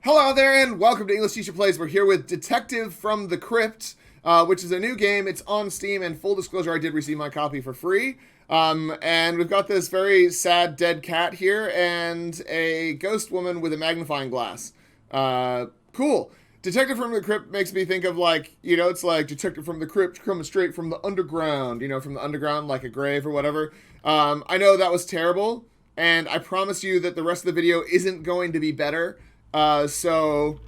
Hello there, and welcome to English Teacher Plays. We're here with Detective from the Crypt, which is a new game. It's on Steam, and full disclosure, I did receive my copy for free. And we've got this very sad dead cat here, and a ghost woman with a magnifying glass. Cool. Detective from the Crypt makes me think of, it's like Detective from the Crypt coming straight from the underground, from the underground, like a grave or whatever. I know that was terrible, and I promise you that the rest of the video isn't going to be better. So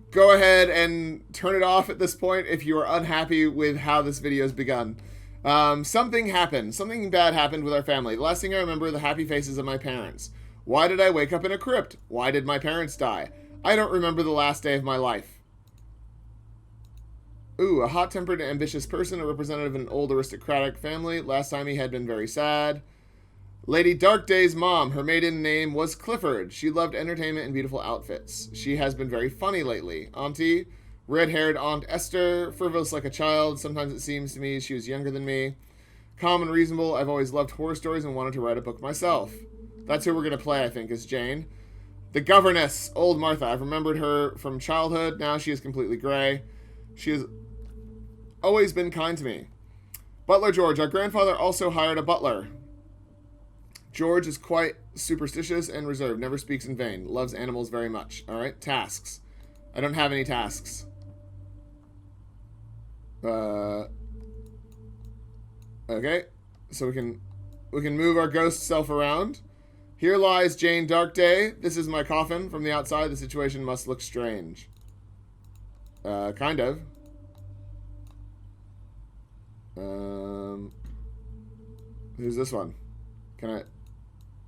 go ahead and turn it off at this point if you are unhappy with how this video has begun. Something happened. Something bad happened with our family. The last thing I remember are the happy faces of my parents. Why did I wake up in a crypt? Why did my parents die? I don't remember the last day of my life. Ooh, a hot-tempered and ambitious person, a representative of an old aristocratic family. Last time he had been very sad. Lady Darkday's mom. Her maiden name was Clifford. She loved entertainment and beautiful outfits. She has been very funny lately. Auntie, red-haired Aunt Esther, frivolous like a child. Sometimes it seems to me she was younger than me. Calm and reasonable. I've always loved horror stories and wanted to write a book myself. That's who we're going to play, I think, is Jane. The governess, old Martha. I've remembered her from childhood. Now she is completely gray. She has always been kind to me. Butler George. Our grandfather also hired a butler. George is quite superstitious and reserved, never speaks in vain, loves animals very much. All right, tasks. I don't have any tasks. Okay, so we can move our ghost self around. Here lies Jane Darkday. This is my coffin. From the outside, the situation must look strange. Kind of. Who's this one?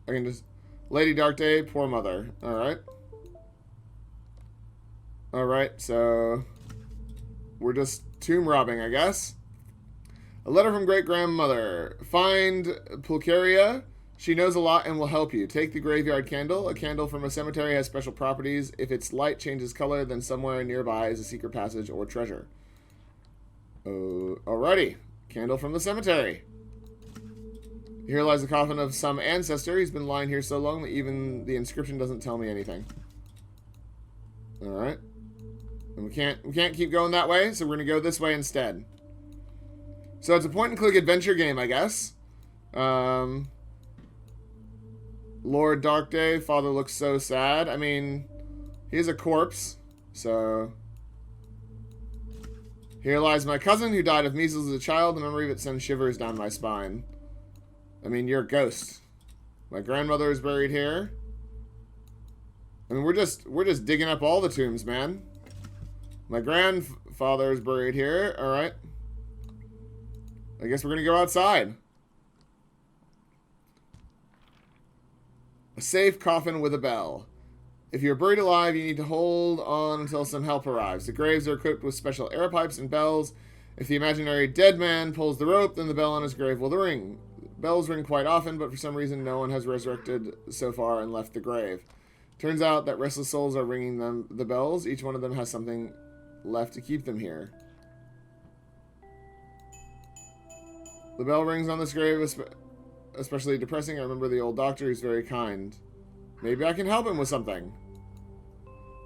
I can just... Lady Darkday, poor mother. Alright. Alright, so... We're just tomb robbing, I guess. A letter from great-grandmother. Find Pulcheria. She knows a lot and will help you. Take the graveyard candle. A candle from a cemetery has special properties. If its light changes color, then somewhere nearby is a secret passage or treasure. Alrighty. Candle from the cemetery. Here lies the coffin of some ancestor. He's been lying here so long that even the inscription doesn't tell me anything. Alright. And we can't keep going that way, so we're going to go this way instead. So it's a point-and-click adventure game, I guess. Lord Darkday, father looks so sad. I mean, he's a corpse, so... Here lies my cousin who died of measles as a child. The memory of it sends shivers down my spine. I mean, you're a ghost. My grandmother is buried here. I mean, we're just digging up all the tombs, man. My grandfather is buried here. All right. I guess we're gonna go outside. A safe coffin with a bell. If you're buried alive, you need to hold on until some help arrives. The graves are equipped with special air pipes and bells. If the imaginary dead man pulls the rope, then the bell on his grave will ring. Bells ring quite often, but for some reason no one has resurrected so far and left the grave. Turns out that restless souls are ringing the bells. Each one of them has something left to keep them here. The bell rings on this grave, especially depressing. I remember the old doctor who's very kind. Maybe I can help him with something.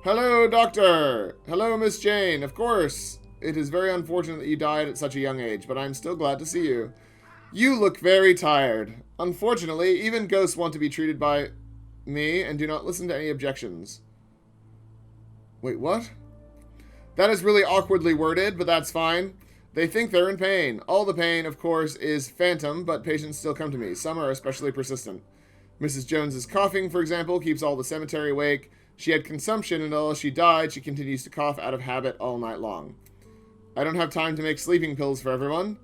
Hello, doctor! Hello, Miss Jane. Of course. It is very unfortunate that you died at such a young age, but I'm still glad to see you. You look very tired. Unfortunately, even ghosts want to be treated by me and do not listen to any objections. Wait, what? That is really awkwardly worded, but that's fine. They think they're in pain. All the pain, of course, is phantom, but patients still come to me. Some are especially persistent. Mrs. Jones's coughing, for example, keeps all the cemetery awake. She had consumption, and although she died, she continues to cough out of habit all night long. I don't have time to make sleeping pills for everyone.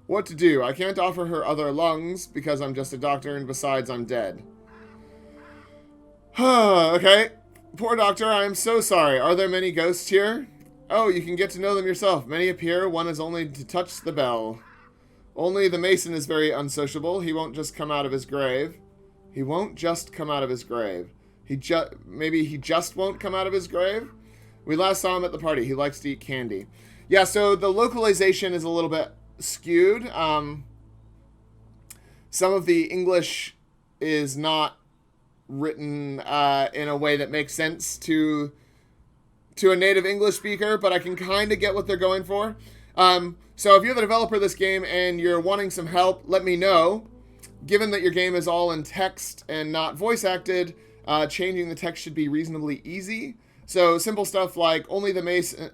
What to do? I can't offer her other lungs because I'm just a doctor, and besides, I'm dead. Okay. Poor doctor, I am so sorry. Are there many ghosts here? Oh, you can get to know them yourself. Many appear. One is only to touch the bell. Only the mason is very unsociable. He won't just come out of his grave. He won't just come out of his grave. Maybe he just won't come out of his grave? We last saw him at the party. He likes to eat candy. Yeah, so the localization is a little bit skewed. Some of the English is not written in a way that makes sense to to a native English speaker, but I can kind of get what they're going for. So if you're the developer of this game and you're wanting some help, let me know. Given that your game is all in text and not voice acted, changing the text should be reasonably easy. So simple stuff like only the mason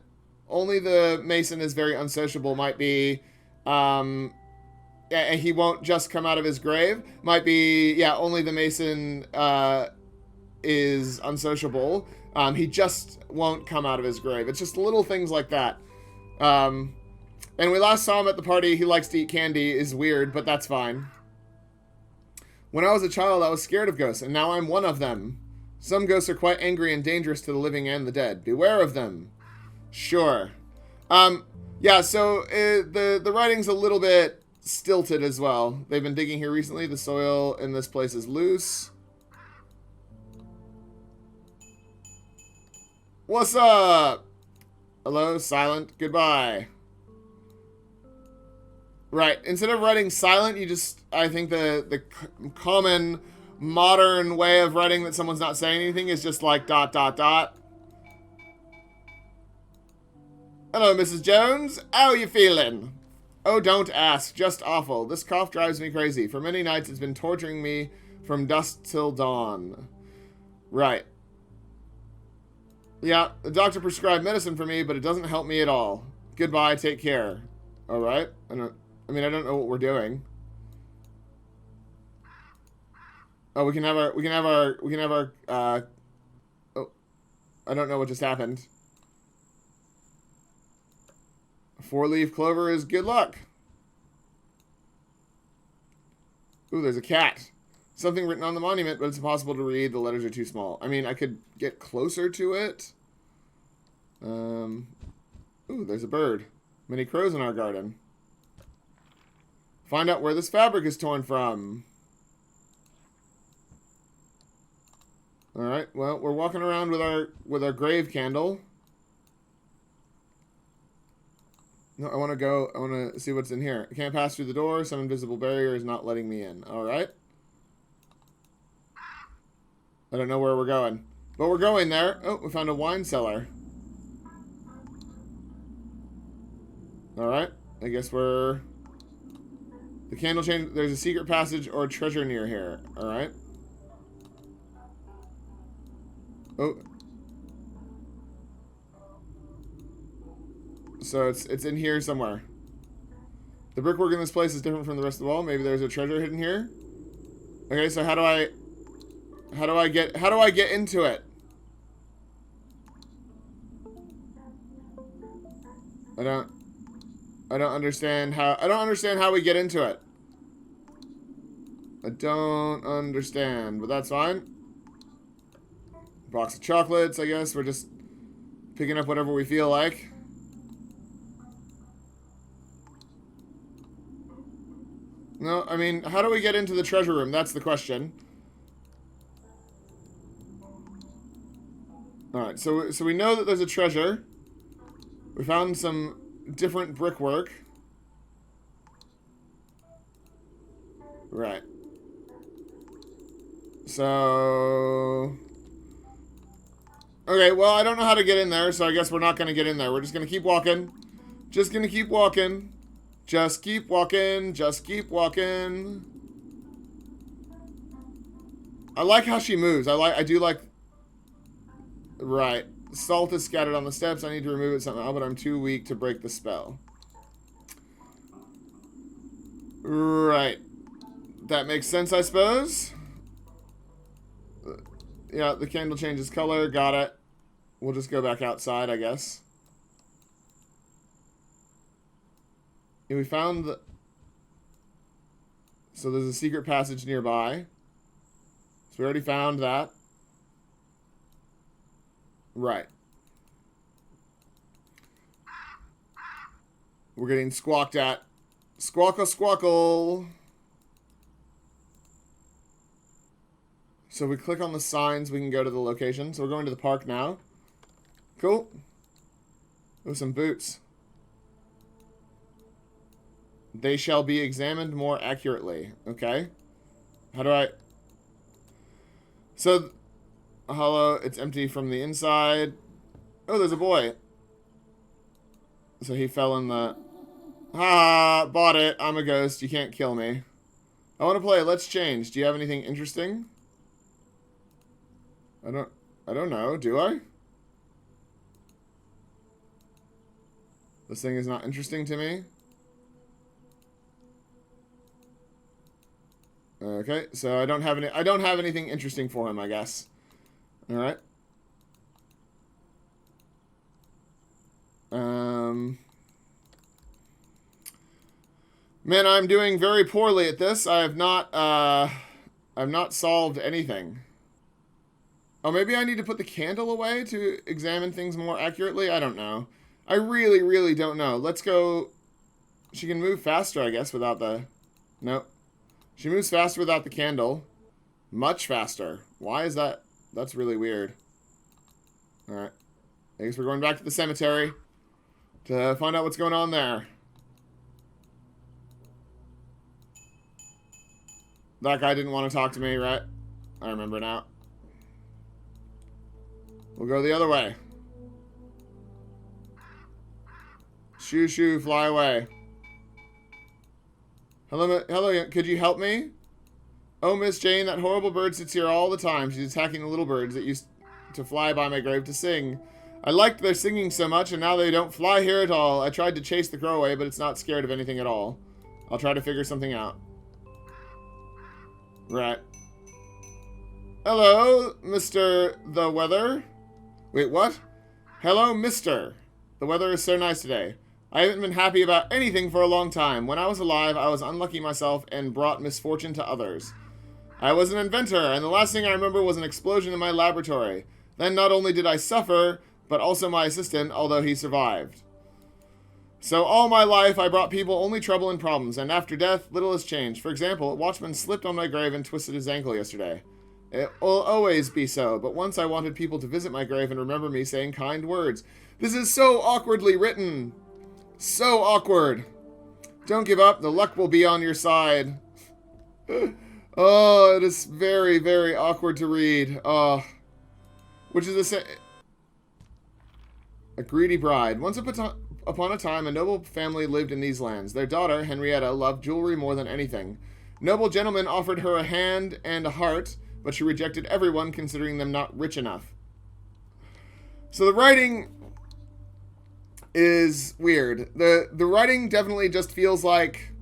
is very unsociable might be, he won't just come out of his grave. Might be, only the mason is unsociable. He just won't come out of his grave. It's just little things like that. And we last saw him at the party. He likes to eat candy. Is weird, but that's fine. When I was a child, I was scared of ghosts, and now I'm one of them. Some ghosts are quite angry and dangerous to the living and the dead. Beware of them. Sure. So the writing's a little bit stilted as well. They've been digging here recently. The soil in this place is loose. What's up? Hello, silent. Goodbye. Right. Instead of writing silent, I think the common modern way of writing that someone's not saying anything is just like ... Hello, Mrs. Jones. How you feeling? Oh, don't ask. Just awful. This cough drives me crazy. For many nights, it's been torturing me from dusk till dawn. Right. Yeah, the doctor prescribed medicine for me, but it doesn't help me at all. Goodbye. Take care. All right. I don't know what we're doing. Oh, we can have our, oh, I don't know what just happened. 4-leaf clover is good luck. Ooh, there's a cat. Something written on the monument, but it's impossible to read. The letters are too small. I mean, I could get closer to it. Ooh, there's a bird. Many crows in our garden. Find out where this fabric is torn from. Alright, well, we're walking around with our grave candle. No, I want to see what's in here. I can't pass through the door. Some invisible barrier is not letting me in. Alright. I don't know where we're going. But we're going there. Oh, we found a wine cellar. Alright. I guess we're... The candle change... There's a secret passage or treasure near here. Alright. Oh. So it's in here somewhere. The brickwork in this place is different from the rest of the wall. Maybe there's a treasure hidden here. Okay, so how do I get into it? I don't understand how we get into it. I don't understand, but that's fine. Box of chocolates, I guess. We're just picking up whatever we feel like. No, I mean, how do we get into the treasure room? That's the question. Alright, so we know that there's a treasure. We found some different brickwork. Right. So... Okay, well, I don't know how to get in there, so I guess we're not going to get in there. We're just going to keep walking. Just going to keep walking. Just keep walking. Just keep walking. I like how she moves. I do like... Right. Salt is scattered on the steps. I need to remove it somehow, but I'm too weak to break the spell. Right. That makes sense, I suppose. Yeah, the candle changes color. Got it. We'll just go back outside, I guess. And we found the... So there's a secret passage nearby. So we already found that. Right. We're getting squawked at. Squawkle, squawkle. So we click on the signs, we can go to the location. So we're going to the park now. Cool. Oh, some boots. They shall be examined more accurately. Okay. How do I... So, hello, it's empty from the inside. Oh, there's a boy. So he fell in the... Ha! Bought it. I'm a ghost. You can't kill me. I want to play. Let's change. Do you have anything interesting? I don't know. Do I? This thing is not interesting to me. Okay, so I don't have anything interesting for him, I guess. All right. Man, I'm doing very poorly at this. I've not solved anything. Oh, maybe I need to put the candle away to examine things more accurately? I don't know. I really, really don't know. Let's go... She can move faster, I guess, without the... Nope. She moves faster without the candle. Much faster. Why is that? That's really weird. Alright. I guess we're going back to the cemetery to find out what's going on there. That guy didn't want to talk to me, right? I remember now. We'll go the other way. Shoo, shoo, fly away. Hello, could you help me? Oh, Miss Jane, that horrible bird sits here all the time. She's attacking the little birds that used to fly by my grave to sing. I liked their singing so much, and now they don't fly here at all. I tried to chase the crow away, but it's not scared of anything at all. I'll try to figure something out. Right. Hello, Mr. The Weather. Wait, what? Hello, Mr. The weather is so nice today. I haven't been happy about anything for a long time. When I was alive, I was unlucky myself and brought misfortune to others. I was an inventor, and the last thing I remember was an explosion in my laboratory. Then not only did I suffer, but also my assistant, although he survived. So all my life, I brought people only trouble and problems, and after death, little has changed. For example, a watchman slipped on my grave and twisted his ankle yesterday. It will always be so, but once I wanted people to visit my grave and remember me saying kind words. This is so awkwardly written. So awkward. Don't give up. The luck will be on your side. Oh, it is very, very awkward to read. Which is a greedy bride. Once upon a time, a noble family lived in these lands. Their daughter, Henrietta, loved jewelry more than anything. Noble gentlemen offered her a hand and a heart, but she rejected everyone, considering them not rich enough. So the writing is weird. The writing definitely just feels like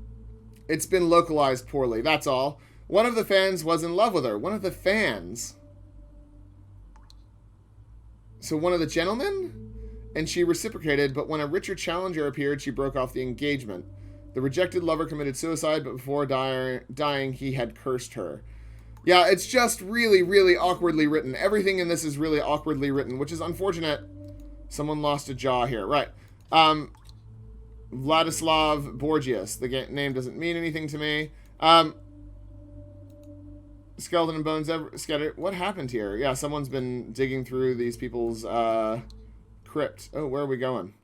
it's been localized poorly. That's all. One of the fans was in love with her. One of the fans. So one of the gentlemen? And she reciprocated, but when a richer challenger appeared, she broke off the engagement. The rejected lover committed suicide, but before dying, he had cursed her. Yeah, it's just really, really awkwardly written. Everything in this is really awkwardly written, which is unfortunate. Someone lost a jaw here. Right. Vladislav Borgias. The name doesn't mean anything to me. Skeleton and bones scattered. What happened here? Yeah, someone's been digging through these people's crypt. Oh, where are we going?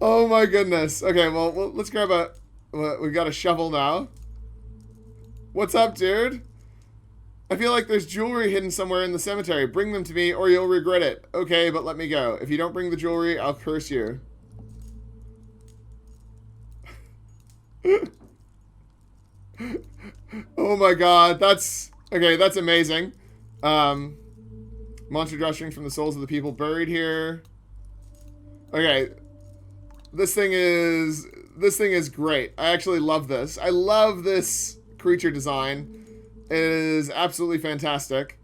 Oh my goodness. Okay, well, let's grab we've got a shovel now. What's up, dude? I feel like there's jewelry hidden somewhere in the cemetery. Bring them to me or you'll regret it. Okay, but let me go. If you don't bring the jewelry, I'll curse you. Oh my god, that's amazing. Monster drawstrings from the souls of the people buried here. Okay. This thing is great. I actually love this. I love this creature design. It is absolutely fantastic.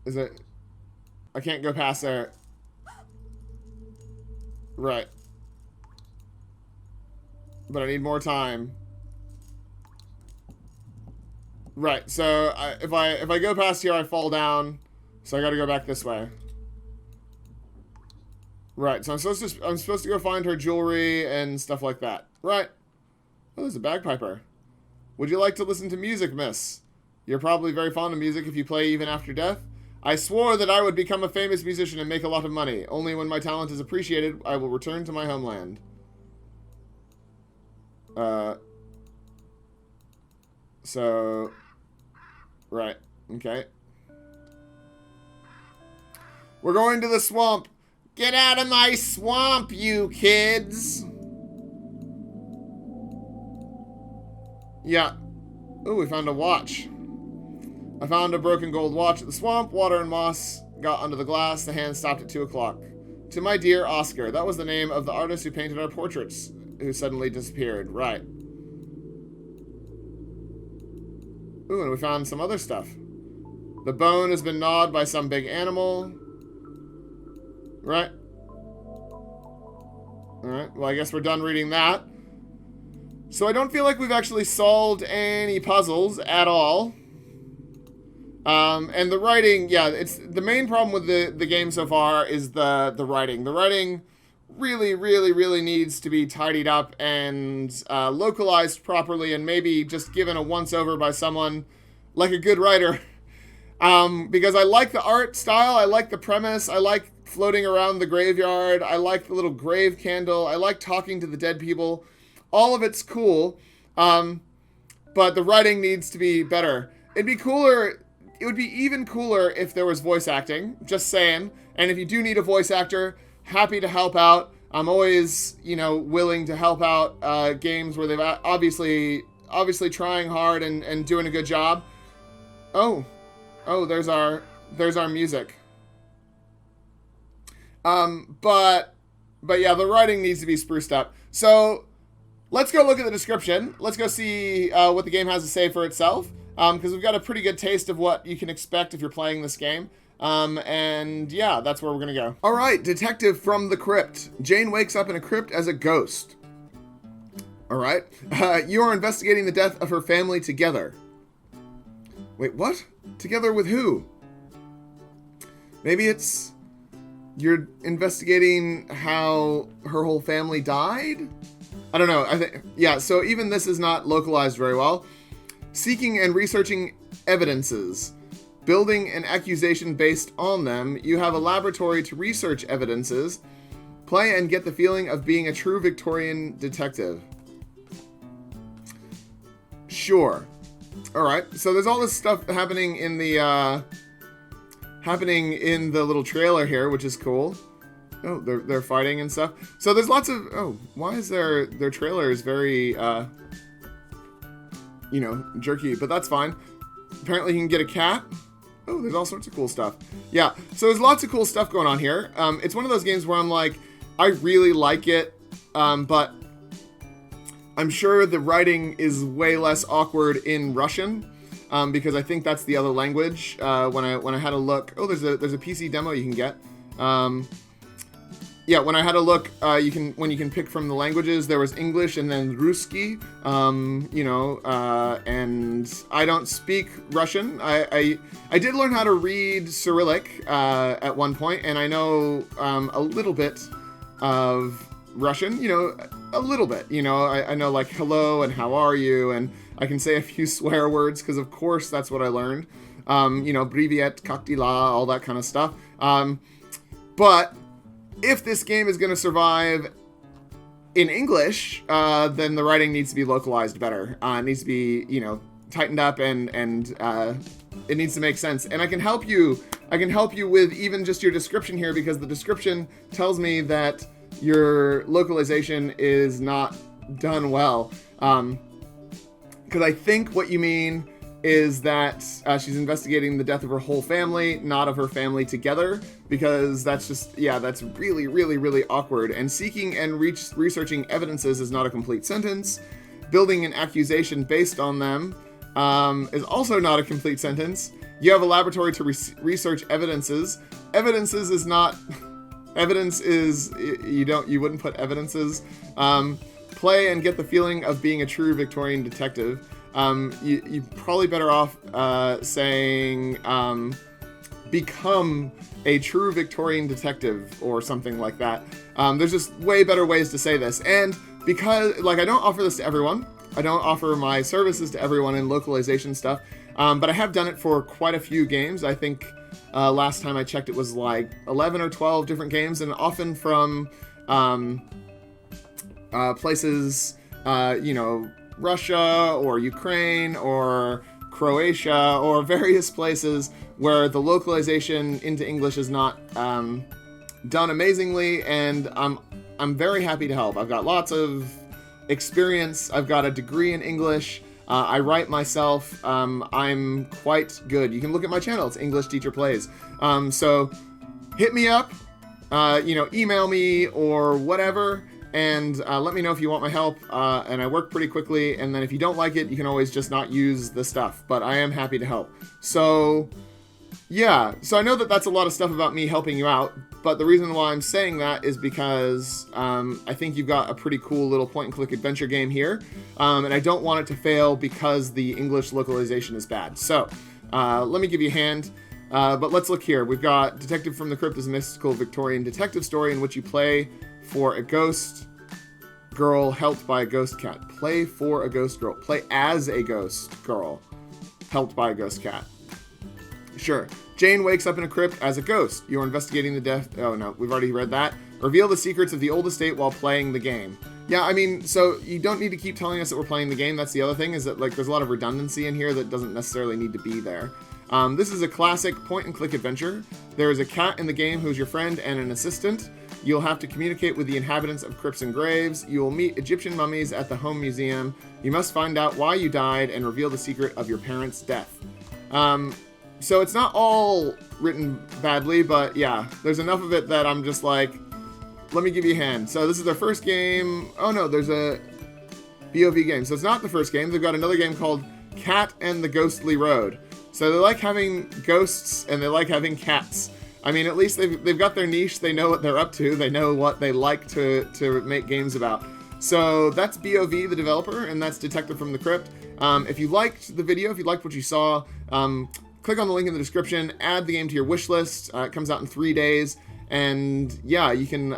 Is it? I can't go past there. Right. But I need more time. Right. So if I go past here, I fall down. So I got to go back this way. Right. So I'm supposed to go find her jewelry and stuff like that. Right. Oh, there's a bagpiper. Would you like to listen to music, miss? You're probably very fond of music if you play even after death. I swore that I would become a famous musician and make a lot of money. Only when my talent is appreciated, I will return to my homeland. So, right. Okay. We're going to the swamp. Get out of my swamp, you kids. Yeah. Ooh, we found a watch. I found a broken gold watch at the swamp. Water and moss got under the glass. The hand stopped at 2 o'clock. To my dear Oscar. That was the name of the artist who painted our portraits, who suddenly disappeared. Right. Ooh, and we found some other stuff. The bone has been gnawed by some big animal. Right. Alright, well, I guess we're done reading that. So I don't feel like we've actually solved any puzzles at all. And the writing, yeah, it's the main problem with the game so far is the writing. The writing really needs to be tidied up and localized properly, and maybe just given a once-over by someone like a good writer. Because I like the art style, I like the premise, I like floating around the graveyard, I like the little grave candle, I like talking to the dead people. All of it's cool, but the writing needs to be better. It'd be cooler, it would be even cooler if there was voice acting, just saying. And if you do need a voice actor, happy to help out. I'm always, willing to help out games where they've obviously trying hard and doing a good job. Oh, there's our music. But yeah, the writing needs to be spruced up. So let's go look at the description. Let's go see what the game has to say for itself. Because we've got a pretty good taste of what you can expect if you're playing this game. And yeah, that's where we're gonna go. All right, Detective from the Crypt. Jane wakes up in a crypt as a ghost. All right, you are investigating the death of her family together. Wait, what? Together with who? Maybe it's you're investigating how her whole family died? I don't know. I think, yeah, so even this is not localized very well. Seeking and researching evidences. Building an accusation based on them. You have a laboratory to research evidences. Play and get the feeling of being a true Victorian detective. Sure. Alright, so there's all this stuff happening in the little trailer here, which is cool. Oh, they're fighting and stuff. So there's lots of... Oh, why is their trailer is very, jerky, but that's fine. Apparently you can get a cat. Oh, there's all sorts of cool stuff. Yeah, so there's lots of cool stuff going on here. It's one of those games where I'm like, I really like it, but I'm sure the writing is way less awkward in Russian, because I think that's the other language. When I had a look, oh, there's a PC demo you can get. Yeah, when I had a look, you can pick from the languages. There was English and then Ruski, and I don't speak Russian. I did learn how to read Cyrillic at one point, and I know a little bit of Russian. A little bit. I know like hello and how are you, and I can say a few swear words because of course that's what I learned. Privyet, как dela, all that kind of stuff. But if this game is going to survive in English, then the writing needs to be localized better. It needs to be, tightened up and it needs to make sense. And I can help you with even just your description here, because the description tells me that your localization is not done well. Because I think what you mean is that she's investigating the death of her whole family, not of her family together, because that's just, that's really awkward. And seeking and researching evidences is not a complete sentence. Building an accusation based on them is also not a complete sentence. You have a laboratory to research evidences. Evidences is not... Evidence is... You wouldn't put evidences. Play and get the feeling of being a true Victorian detective. You're probably better off saying become a true Victorian detective or something like that. There's just way better ways to say this. And because, I don't offer this to everyone. I don't offer my services to everyone in localization stuff. But I have done it for quite a few games. I think last time I checked it was like 11 or 12 different games, and often from places, Russia or Ukraine or Croatia or various places where the localization into English is not done amazingly, and I'm very happy to help. I've got lots of experience. I've got a degree in English. I write myself. I'm quite good. You can look at my channel. It's English Teacher Plays. So hit me up, email me or whatever, and let me know if you want my help. And I work pretty quickly, and then if you don't like it, you can always just not use the stuff. But I am happy to help. So yeah, so I know that that's a lot of stuff about me helping you out, but the reason why I'm saying that is because I think you've got a pretty cool little point-and-click adventure game here, and I don't want it to fail because the English localization is bad. So let me give you a hand, but let's look here. We've got Detective from the Crypt is a mystical Victorian detective story in which you play for a ghost girl helped by a ghost cat. Play for a ghost girl. Play as a ghost girl helped by a ghost cat. Sure. Jane wakes up in a crypt as a ghost. You're investigating the death... Oh, no. We've already read that. Reveal the secrets of the old estate while playing the game. Yeah, I mean, so you don't need to keep telling us that we're playing the game. That's the other thing, is that, there's a lot of redundancy in here that doesn't necessarily need to be there. This is a classic point-and-click adventure. There is a cat in the game who's your friend and an assistant. You'll have to communicate with the inhabitants of crypts and graves. You will meet Egyptian mummies at the home museum. You must find out why you died and reveal the secret of your parents' death. So it's not all written badly, but yeah, there's enough of it that I'm just like, let me give you a hand. So this is their first game. Oh no, there's a BOV game. So it's not the first game. They've got another game called Cat and the Ghostly Road. So they like having ghosts and they like having cats. I mean, at least they've got their niche. They know what they're up to. They know what they like to make games about. So that's BOV, the developer, and that's Detective from the Crypt. If you liked the video, if you liked what you saw, click on the link in the description, add the game to your wish list. It comes out in 3 days. And yeah, you can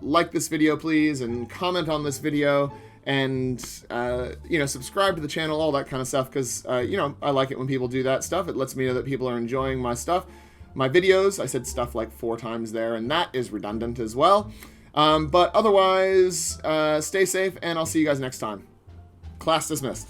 like this video, please, and comment on this video, and subscribe to the channel, all that kind of stuff, because I like it when people do that stuff. It lets me know that people are enjoying my stuff, my videos. I said stuff like 4 times there, and that is redundant as well. But otherwise, stay safe, and I'll see you guys next time. Class dismissed.